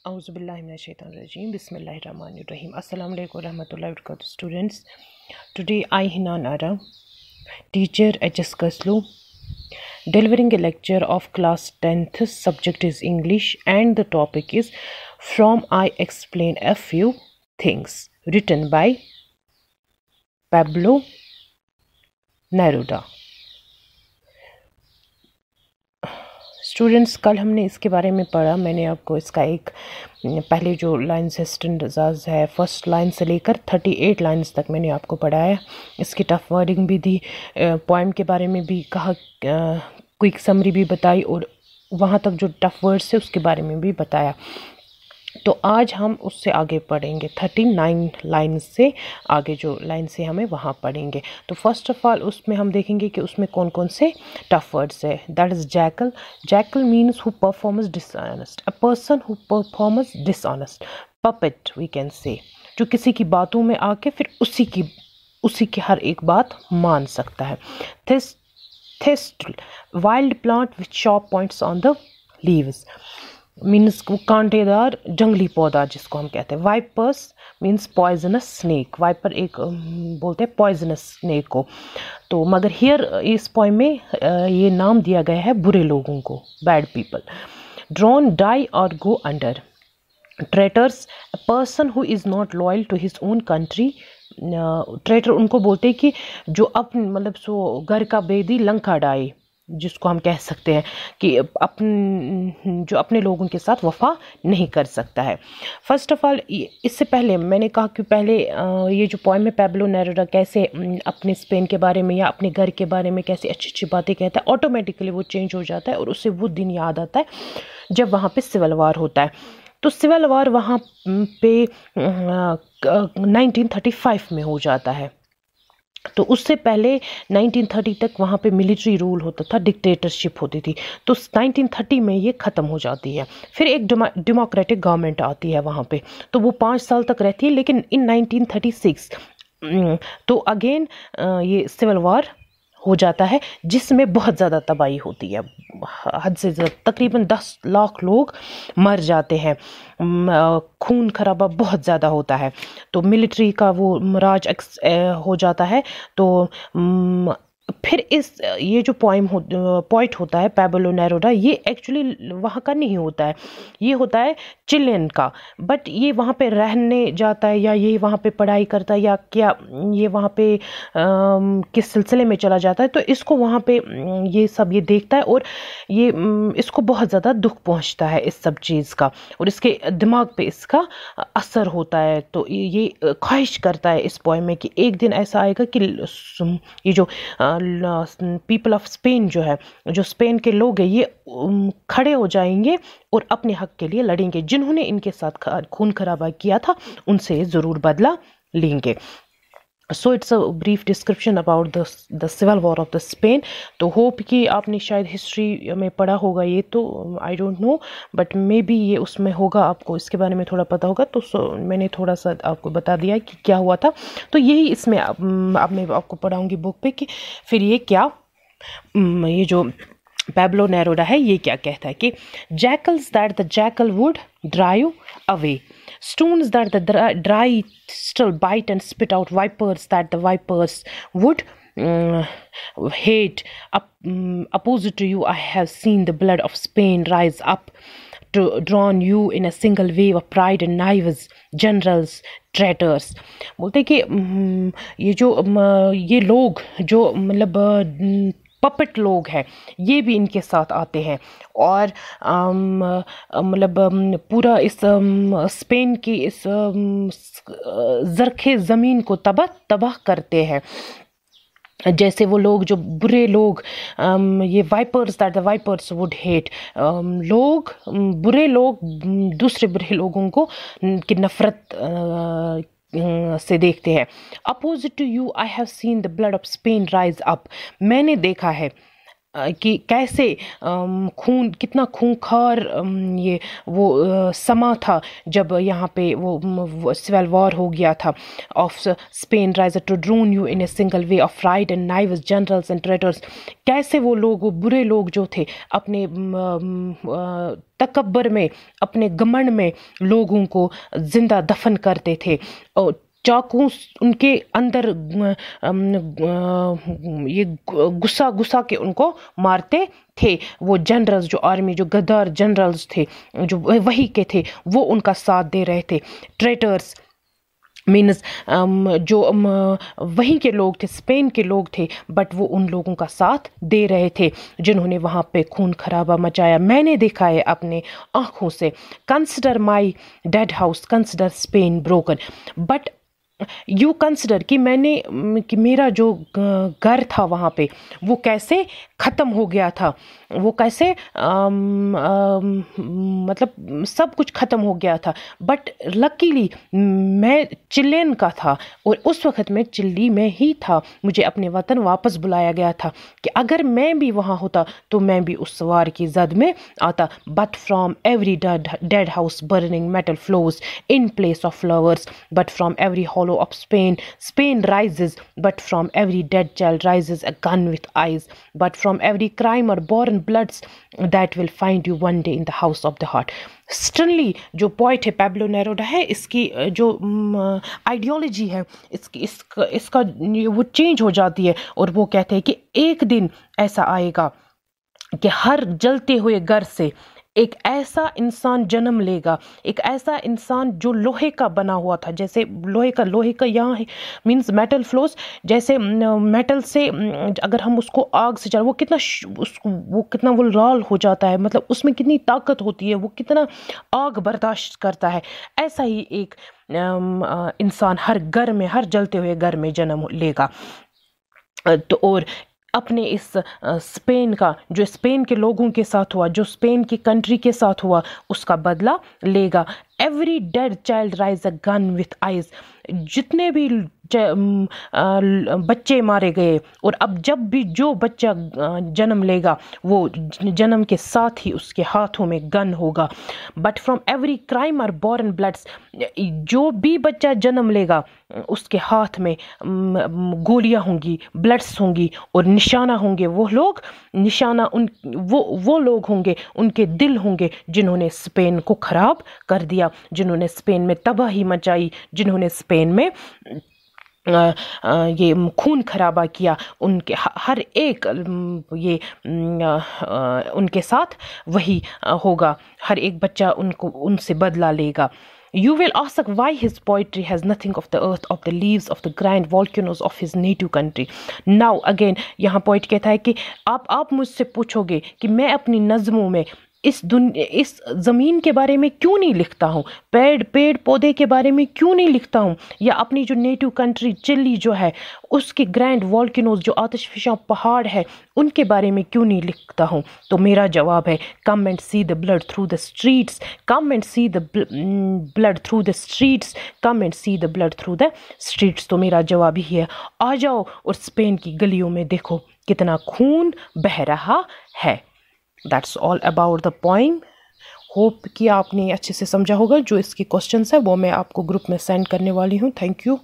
Auzubillahiminash-shaytanir-rajim. Bismillahir-rahmanir-rahim. Assalamu alaikum warahmatullahi wabarakatuh. Students, today I, Hinan Ara, teacher HS Kaslu, delivering a lecture of class 10th. Subject is English and the topic is From I Explain a Few Things, written by Pablo Neruda. Students, कल हमने इसके बारे में पढ़ा। मैंने आपको इसका एक पहले जो लाइन्स है स्टैंजाज़ है, फर्स्ट लाइन से लेकर 38 लाइन्स तक मैंने आपको पढ़ाया। इसकी टफ वर्डिंग भी दी, पोएम के बारे में भी कहा, क्विक समरी भी बताई और वहाँ तक जो टफ वर्ड्स है उसके बारे में भी बताया। तो आज हम उससे आगे पढ़ेंगे, 39 लाइन से आगे जो लाइन से हमें वहाँ पढ़ेंगे। तो फर्स्ट ऑफ ऑल उसमें हम देखेंगे कि उसमें कौन कौन से टफ वर्ड्स है। That is jackal. Jackal means who performs dishonest, a person who performs dishonest. Puppet we can say, जो किसी की बातों में आके फिर उसी की हर एक बात मान सकता है। Thistle, wild plant which sharp points on the leaves, means कांटेदार जंगली पौधा जिसको हम कहते हैं। Vipers means poisonous snake. Viper एक बोलते हैं पॉइजनस स्नेक को। तो मगर हियर इस पोएम में ये नाम दिया गया है बुरे लोगों को, बैड पीपल। ड्रॉन, डाई और go under. Traitors, a person who is not loyal to his own country. Traitor उनको बोलते हैं कि जो अपने मतलब सो घर का बेदी लंका डाए, जिसको हम कह सकते हैं कि जो अपने लोगों के साथ वफा नहीं कर सकता है। फर्स्ट ऑफ ऑल, इससे पहले मैंने कहा कि पहले ये जो पोएम है पैब्लो नेरुदा कैसे अपने स्पेन के बारे में या अपने घर के बारे में कैसे अच्छी अच्छी बातें कहता है, ऑटोमेटिकली वो चेंज हो जाता है और उससे वो दिन याद आता है जब वहाँ पे सिविल वार होता है। तो सिविल वार वहाँ पे 1935 में हो जाता है। तो उससे पहले 1930 तक वहाँ पे मिलिट्री रूल होता था, डिक्टेटरशिप होती थी। तो 1930 में ये ख़त्म हो जाती है। फिर एक डेमोक्रेटिक गवर्नमेंट आती है वहाँ पे, तो वो 5 साल तक रहती है। लेकिन इन 1936 तो अगेन ये सिविल वार हो जाता है, जिसमें बहुत ज़्यादा तबाही होती है, हद से ज़्यादा। तकरीबन 10 लाख लोग मर जाते हैं, खून खराबा बहुत ज़्यादा होता है। तो मिलिट्री का वो राज हो जाता है। तो फिर ये जो पॉइंट होता है पैब्लो नेरुदा, ये एक्चुअली वहाँ का नहीं होता है, ये होता है चिलियन का। बट ये वहाँ पे रहने जाता है या ये वहाँ पे पढ़ाई करता है या क्या ये वहाँ पे किस सिलसिले में चला जाता है, तो इसको वहाँ पे ये सब ये देखता है और ये इसको बहुत ज़्यादा दुख पहुँचता है इस सब चीज़ का, और इसके दिमाग पे इसका असर होता है। तो ये ख्वाहिश करता है इस पोएम में कि एक दिन ऐसा आएगा कि ये जो पीपल ऑफ स्पेन जो है, जो स्पेन के लोग हैं, ये खड़े हो जाएंगे और अपने हक के लिए लड़ेंगे। जिन्होंने इनके साथ खून खराबा किया था उनसे ज़रूर बदला लेंगे। So it's a brief description about the civil war of the Spain. तो होप कि आपने शायद हिस्ट्री में पढ़ा होगा ये, तो I don't know but maybe ये उसमें होगा, आपको इसके बारे में थोड़ा पता होगा। तो मैंने थोड़ा सा आपको बता दिया कि क्या हुआ था। तो यही इसमें अब मैं आपको पढ़ाऊँगी बुक पे कि फिर ये क्या ये जो पैब्लो नेरुदा है ये क्या कहता है कि jackals that the jackal would drive away, stones that the dry still bite and spit out, vipers that the vipers would hate. Opposite to you I have seen the blood of Spain rise up to drown you in a single wave of pride and knives, generals, traitors. बोलते कि ये लोग जो मतलब puppet लोग हैं, ये भी इनके साथ आते हैं और मतलब पूरा इस स्पेन की इस ज़रखे ज़मीन को तबाह करते हैं। जैसे वो लोग जो बुरे लोग, ये vipers that the vipers would hate, लोग बुरे लोग दूसरे बुरे लोगों को की नफरत से देखते हैं। Opposite to you I have seen the blood of Spain rise up, मैंने देखा है कि कैसे खून, कितना खूंखार ये वो समा था जब यहाँ पे वो सिविल वॉर हो गया था। Of Spain rise to drone you in a single way of right and knives generals and traitors. कैसे वो लोग, वो बुरे लोग जो थे, अपने तकब्बर में, अपने घमंड में लोगों को जिंदा दफन करते थे और चाकू उनके अंदर ये गुस्सा गुस्सा के उनको मारते थे। वो जनरल्स, जो आर्मी, जो गद्दार जनरल्स थे, जो वही के थे, वो उनका साथ दे रहे थे। ट्रेटर्स मीन्स जो वहीं के लोग थे, स्पेन के लोग थे, बट वो उन लोगों का साथ दे रहे थे जिन्होंने वहाँ पे खून खराबा मचाया। मैंने देखा है अपने आँखों से। Consider my dead house, consider Spain broken, but you consider कि कि मेरा जो घर था वहाँ पे वो कैसे ख़त्म हो गया था, वो कैसे मतलब सब कुछ ख़त्म हो गया था। बट लकीली मैं चिल्लेन का था और उस वक़्त मैं चिल्ली में ही था। मुझे अपने वतन वापस बुलाया गया था कि अगर मैं भी वहाँ होता तो मैं भी उस वार की जद में आता। But from every dead house burning metal flows in place of flowers, but from every hollow of Spain rises, but from every dead child rises a gun with eyes, but from every crime or born bloods that will find you one day in the house of the heart. Stanley जो poet है, Pablo Neruda है, इसकी जो ideology है, इसका वो change हो जाती है और वो कहते हैं कि एक दिन ऐसा आएगा कि हर जलते हुए घर से एक ऐसा इंसान जन्म लेगा, एक ऐसा इंसान जो लोहे का बना हुआ था। जैसे लोहे का यहाँ है मीन्स मेटल फ्लोस, जैसे मेटल से अगर हम उसको आग से वो कितना वो लाल हो जाता है, मतलब उसमें कितनी ताकत होती है, वो कितना आग बर्दाश्त करता है। ऐसा ही एक इंसान हर घर में, हर जलते हुए घर में जन्म लेगा। तो और अपने इस स्पेन का, जो स्पेन के लोगों के साथ हुआ, जो स्पेन की कंट्री के साथ हुआ, उसका बदला लेगा। Every dead child rise a gun with eyes. जितने भी बच्चे मारे गए, और अब जब भी जो बच्चा जन्म लेगा वो जन्म के साथ ही उसके हाथों में गन होगा। But from every crime are born bloods. जो भी बच्चा जन्म लेगा उसके हाथ में गोलियां होंगी, ब्लड्स होंगी और निशाना होंगे। वो लोग निशाना वो लोग होंगे, उनके दिल होंगे जिन्होंने स्पेन को खराब कर दिया, जिन्होंने स्पेन में तबाही मचाई, जिन्होंने स्पेन में ये खून खराबा किया। उनके हर एक ये उनके साथ वही होगा। हर एक बच्चा उनसे बदला लेगा। You will ask why his poetry has nothing of the earth, of the leaves, of the grand volcanoes of his native country. Now again यहाँ पोइट कहता है कि आप मुझसे पूछोगे कि मैं अपनी नज़मों में इस ज़मीन के बारे में क्यों नहीं लिखता हूँ, पेड़ पौधे के बारे में क्यों नहीं लिखता हूँ, या अपनी जो नेटिव कंट्री चिली जो है उसके ग्रैंड वॉल्केनोज, जो आतिशफिशा पहाड़ है, उनके बारे में क्यों नहीं लिखता हूँ। तो मेरा जवाब है, come and see the blood through the streets, come and see the blood through the streets, come and see the blood through the streets. तो मेरा जवाब ही है, आ जाओ और स्पेन की गलियों में देखो कितना खून बह रहा है। That's all about the poem. Hope कि आपने अच्छे से समझा होगा। जो इसके क्वेश्चंस है वो मैं आपको ग्रुप में सेंड करने वाली हूँ। Thank you.